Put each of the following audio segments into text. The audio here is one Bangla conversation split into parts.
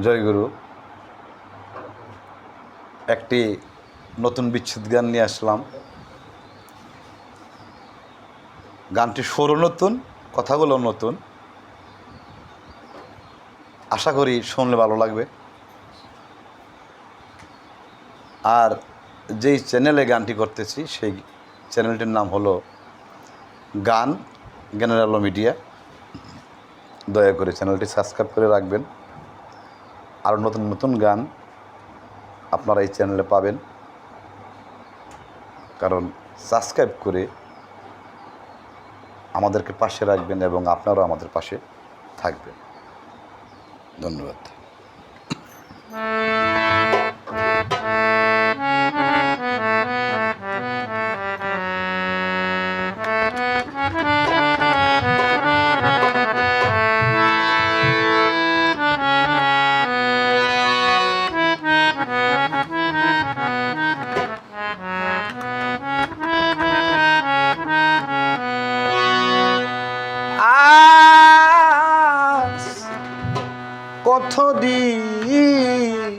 জয়গুরু। একটি নতুন বিচ্ছেদ গান নিয়ে আসলাম। গানটি সুরও নতুন, কথাগুলো নতুন। আশা করি শুনলে ভালো লাগবে। আর যেই চ্যানেলে গানটি করতেছি সেই চ্যানেলটির নাম হলো গান জ্ঞানের আলো মিডিয়া। দয়া করে চ্যানেলটি সাবস্ক্রাইব করে রাখবেন। আর নতুন নতুন গান আপনারা এই চ্যানেলে পাবেন, কারণ সাবস্ক্রাইব করে আমাদেরকে পাশে রাখবেন এবং আপনারাও আমাদের পাশে থাকবেন। ধন্যবাদ। কতদিন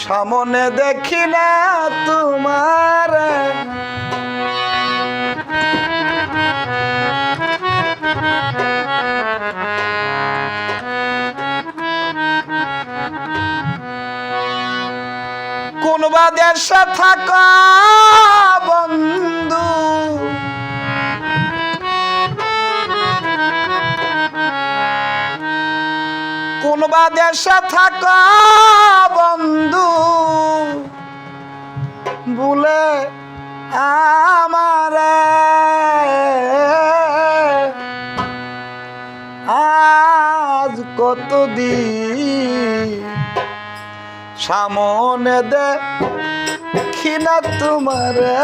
সামনে দেখি না তোমার, কোনবা দেশে থাকা বন্ধু, কোনবা দেশে থাকা বন্ধু, ভুলে আমারে আজ কতদিন সামনে দেখি না তোমারে,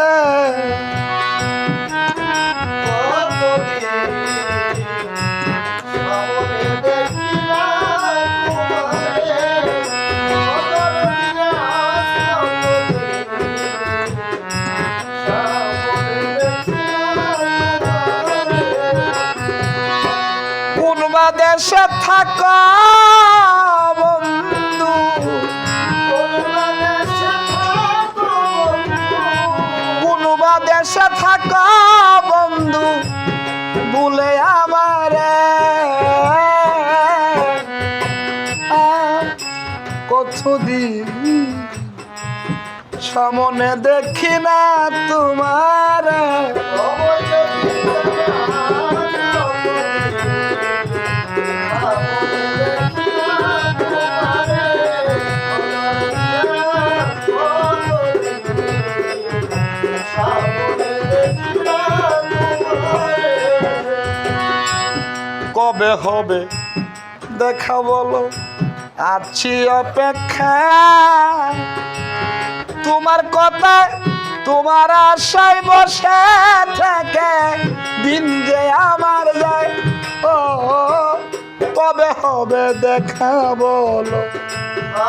দেশে থাকা বন্ধু, কোনবা দেশে থাকা বন্ধু, ভুলে আমারে কতদিন সামনে দেখি না তোমারে, কবে হবে দেখা বলো, আছি অপেক্ষা তোমার কথা, তোমার আশায় বসে থাকে দিন যে আমার যায়। ও কবে হবে দেখা বলো,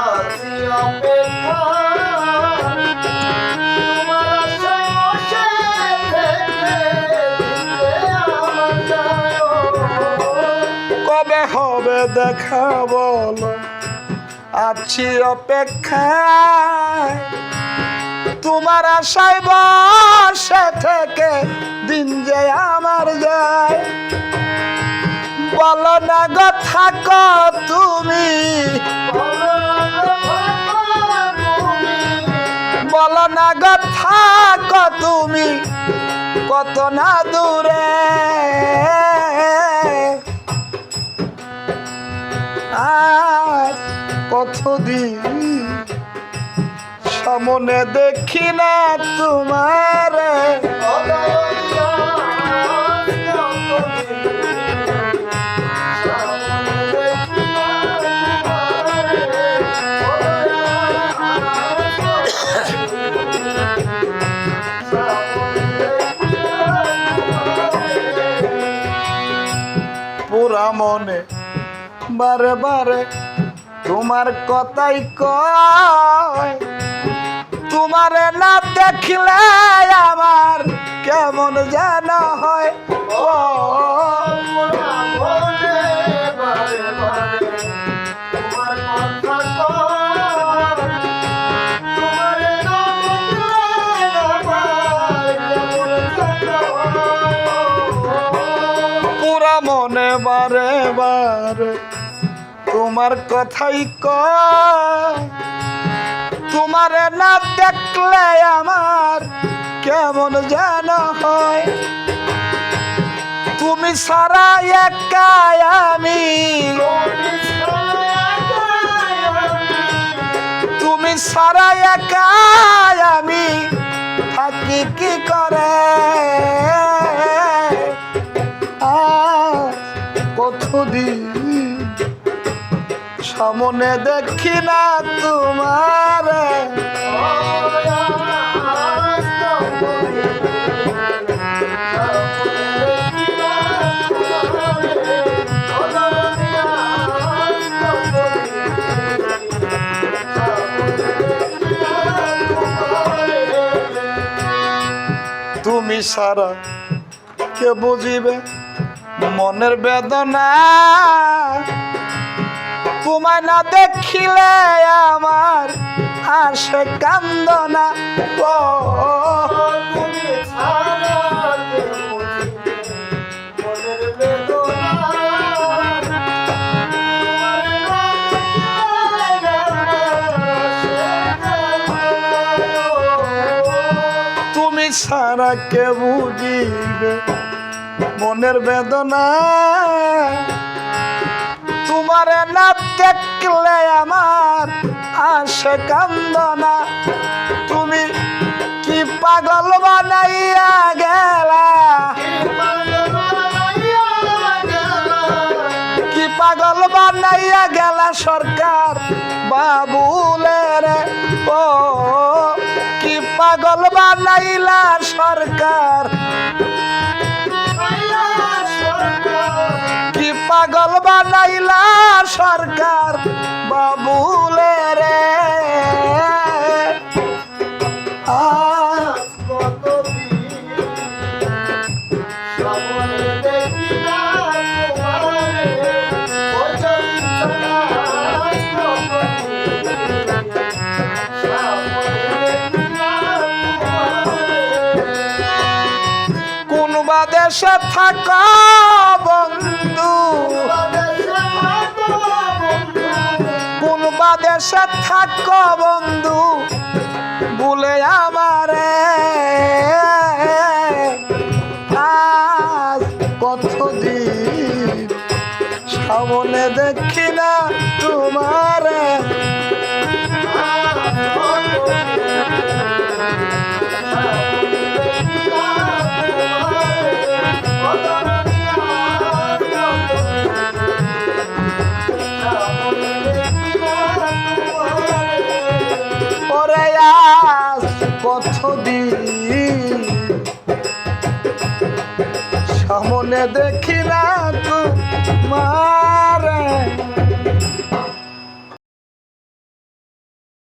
আছি অপেক্ষা তোমার আশায় বসে হবে দেখা বলো, আছি অপেক্ষায় তোমার আশায় বসে থেকে দিন যে আমার যায়। বলো না গো থাকো তুমি, বলো না গো থাকো তুমি কত না দূরে, আর কতদিন সামনে দেখি না তোমার, পুরা মনে বারে বারে তোমার কথাই কয়, তোমারে না দেখলে আমার কেমন যেন হয়। ও বারে তোমার কথাই কয়, তোমারে না দেখলে আমার কেমন যেন হয়। তুমি সারা একাই আমি, তুমি সারা একাই আমি থাকি কি করে। কতদিন সামনে দেখি না তোমার, তুমি সারা কে বুঝিবে মনের বেদনা। তোমায় না দেখিলে আমার আসে কান্দনা। তুমি ছাড়া কে বুঝিবে মনের বেদনা। তুমি ছাড়া কে বুঝিবে মনের বেদনা। তোমারে না দেখলে আমার আসে কান্দনা। তুমি কি পাগল বানাইয়া গেলা, কি পাগল বানাইয়া গেলা সরকার বাবুলের। ও কি পাগল বানাইলা সরকার, কি পাগল বানাইলা সরকার বাবুলে রে। কোন বাদেশে থাকা বন্ধু, কোন বাদেশে থাকা বন্ধু বলে আমারে। আজ কতদিন সামনে দেখি না তোমারে। কতদিন সামনে দেখি না তোমার।